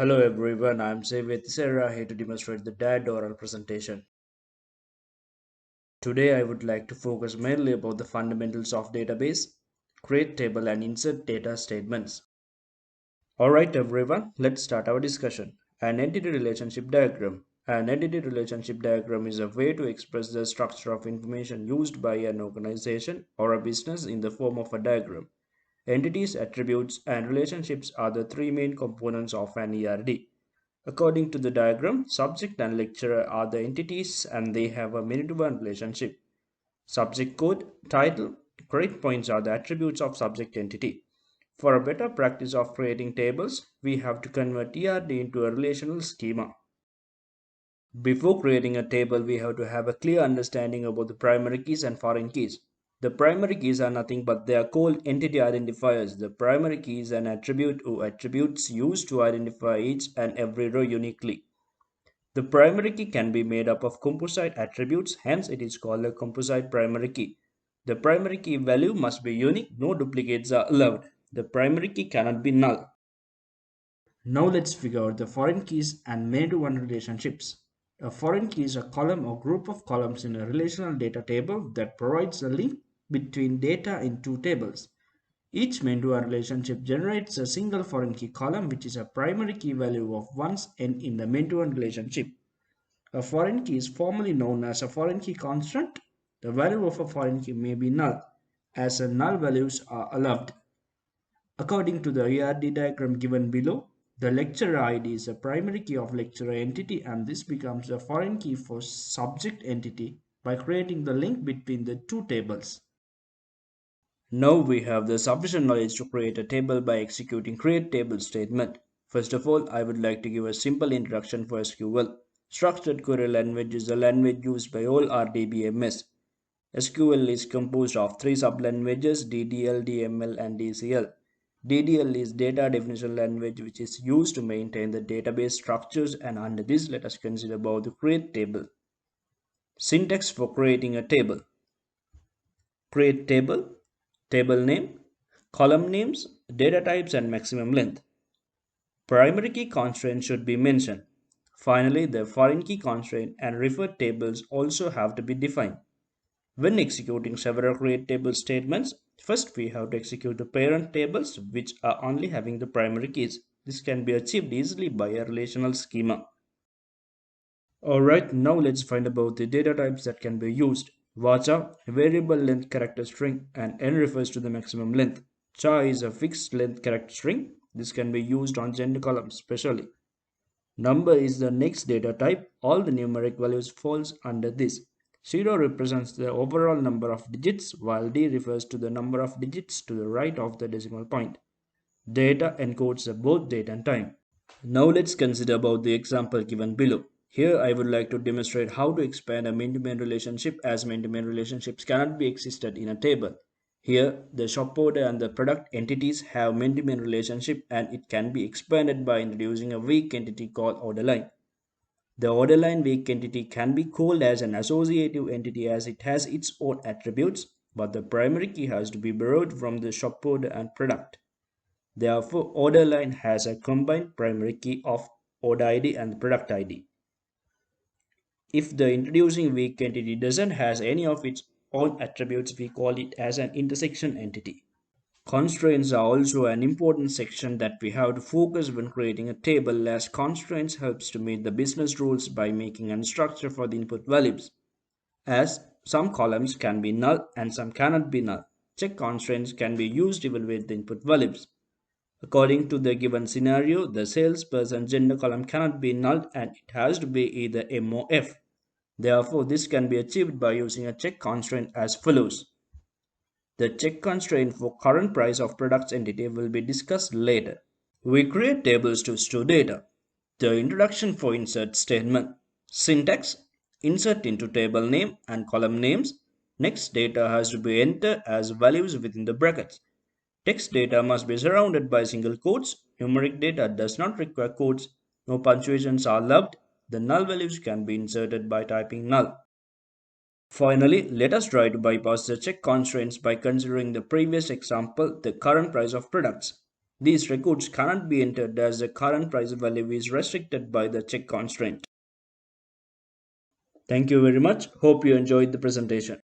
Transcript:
Hello everyone, I'm with Sarah here to demonstrate the DAD oral presentation. Today I would like to focus mainly about the fundamentals of database, create table and insert data statements. Alright everyone, let's start our discussion. An entity relationship diagram. An entity relationship diagram is a way to express the structure of information used by an organization or a business in the form of a diagram. Entities, attributes, and relationships are the three main components of an ERD. According to the diagram, subject and lecturer are the entities and they have a many-to-one relationship. Subject code, title, credit points are the attributes of subject entity. For a better practice of creating tables, we have to convert ERD into a relational schema. Before creating a table, we have to have a clear understanding about the primary keys and foreign keys. The primary keys are nothing but they are called entity identifiers. The primary key is an attribute or attributes used to identify each and every row uniquely. The primary key can be made up of composite attributes, hence it is called a composite primary key. The primary key value must be unique, no duplicates are allowed. The primary key cannot be null. Now let's figure out the foreign keys and many-to-one relationships. A foreign key is a column or group of columns in a relational data table that provides a link between data in two tables. Each many-to-one relationship generates a single foreign key column which is a primary key value of one's n in the many-to-one relationship. A foreign key is formally known as a foreign key constant. The value of a foreign key may be null, as null values are allowed. According to the ERD diagram given below, the lecturer ID is a primary key of lecturer entity and this becomes a foreign key for subject entity by creating the link between the two tables. Now we have the sufficient knowledge to create a table by executing create table statement. First of all, I would like to give a simple introduction for SQL. Structured query language is a language used by all RDBMS. SQL is composed of three sub-languages DDL, DML and DCL. DDL is data definition language which is used to maintain the database structures, and under this let us consider about the create table. Syntax for creating a table. Create table, table name, column names, data types and maximum length. Primary key constraint should be mentioned. Finally, the foreign key constraint and referred tables also have to be defined. When executing several create table statements, first we have to execute the parent tables which are only having the primary keys. This can be achieved easily by a relational schema. Alright, now let's find about the data types that can be used. Varchar, variable length character string, and n refers to the maximum length. Char is a fixed length character string. This can be used on gender columns especially. Number is the next data type. All the numeric values falls under this. 0 represents the overall number of digits, while D refers to the number of digits to the right of the decimal point. Data encodes both date and time. Now let's consider about the example given below. Here I would like to demonstrate how to expand a main-to-main relationship, as main-to-main relationships cannot be existed in a table. Here the shop order and the product entities have main-to-main relationship, and it can be expanded by introducing a weak entity called order line. The order line weak entity can be called as an associative entity as it has its own attributes, but the primary key has to be borrowed from the shop order and product. Therefore, order line has a combined primary key of order ID and product ID. If the introducing weak entity doesn't has any of its own attributes, we call it as an intersection entity. Constraints are also an important section that we have to focus when creating a table, as constraints helps to meet the business rules by making a structure for the input values. As some columns can be null and some cannot be null. Check constraints can be used to evaluate the input values. According to the given scenario, the salesperson gender column cannot be null and it has to be either M or F. Therefore, this can be achieved by using a check constraint as follows. The check constraint for current price of products entity will be discussed later. We create tables to store data. The introduction for insert statement. Syntax: insert into table name and column names. Next, data has to be entered as values within the brackets. Text data must be surrounded by single quotes. Numeric data does not require quotes. No punctuations are allowed. The null values can be inserted by typing null. Finally, let us try to bypass the check constraints by considering the previous example, the current price of products. These records cannot be entered as the current price value is restricted by the check constraint. Thank you very much. Hope you enjoyed the presentation.